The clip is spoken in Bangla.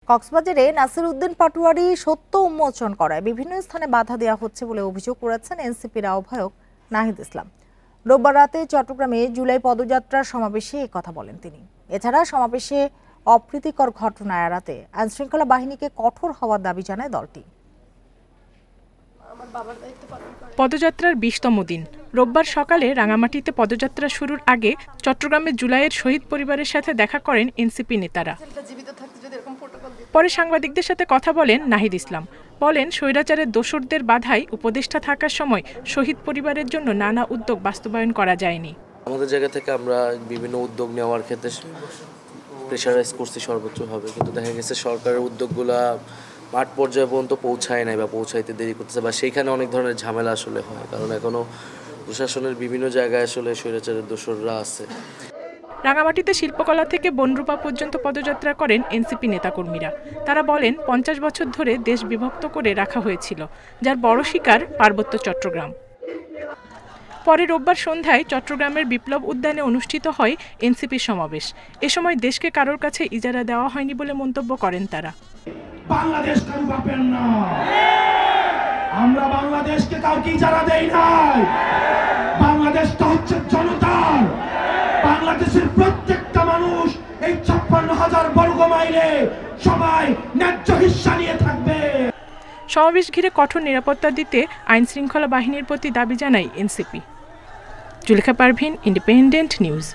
কক্সবাজারে নাসির উদ্দিন পাটোয়ারি সত্য উন্মোচন করায় বিভিন্ন স্থানে বাধা দেওয়া হচ্ছে বলে অভিযোগ করেছেন এনসিপির আহ্বায়ক নাহিদ ইসলাম। রোববার রাতে চট্টগ্রামে জুলাই পদযাত্রার সমাবেশে কথা বলেন তিনি। এছাড়া সমাবেশে অপ্রীতিকর ঘটনা এড়াতে আইনশৃঙ্খলা বাহিনীকে কঠোর হওয়ার দাবি জানায় দলটি। পদযাত্রার ২০তম দিন রোববার সকালে রাঙামাটিতে পদযাত্রা শুরুর আগে চট্টগ্রামে জুলাইয়ের শহীদ পরিবারের সাথে দেখা করেন এনসিপি নেতারা। পরে সাংবাদিকদের সাথে কথা বলেন নাহিদ ইসলাম। বলেন, স্বৈরাচারের দোসরদের বাধায় উপদেষ্টা থাকার সময় শহীদ পরিবারের জন্য নানা উদ্যোগ বাস্তবায়ন করা যায়নি। আমাদের জায়গা থেকে আমরা বিভিন্ন উদ্যোগ নেওয়ার ক্ষেত্রে প্রেশারাইজ করছি সর্বোচ্চভাবে, কিন্তু দেখা গেছে সরকারের উদ্যোগগুলা মাঠ পর্যায়ে পর্যন্ত পৌঁছায় নাই বা পৌঁছাইতে দেরি করতেছে, বা সেইখানে অনেক ধরনের ঝামেলা আসলে হয়, কারণ এখনো প্রশাসনের বিভিন্ন জায়গায় আসলে স্বৈরাচারের দোসররা আছে। রাঙামাটিতে শিল্পকলা থেকে বনরূপা পর্যন্ত পদযাত্রা করেন এনসিপি নেতাকর্মীরা। তারা বলেন, ৫০ বছর ধরে দেশ বিভক্ত করে রাখা হয়েছিল, যার বড় শিকার পার্বত্য চট্টগ্রাম। পরে রোববার সন্ধ্যায় চট্টগ্রামের বিপ্লব উদ্যানে অনুষ্ঠিত হয় এনসিপির সমাবেশ। এ সময় দেশকে কারোর কাছে ইজারা দেওয়া হয়নি বলে মন্তব্য করেন তারা। বাংলাদেশ কারো বাপের না, আমরা বাংলাদেশকে কাউকে ইজারা দেই নাই। বাংলাদেশটা হচ্ছে জনতার। বাংলাদেশের প্রত্যেকটা মানুষ এই ৫৬,০০০ বর্গ মাইলে সবাই ন্যায্য হিস্সা নিয়ে থাকবে। সমাবেশ ঘিরে কঠোর নিরাপত্তা দিতে আইন শৃঙ্খলা বাহিনীর প্রতি দাবি জানায় এনসিপি। Zulekha Parvin, Independent news.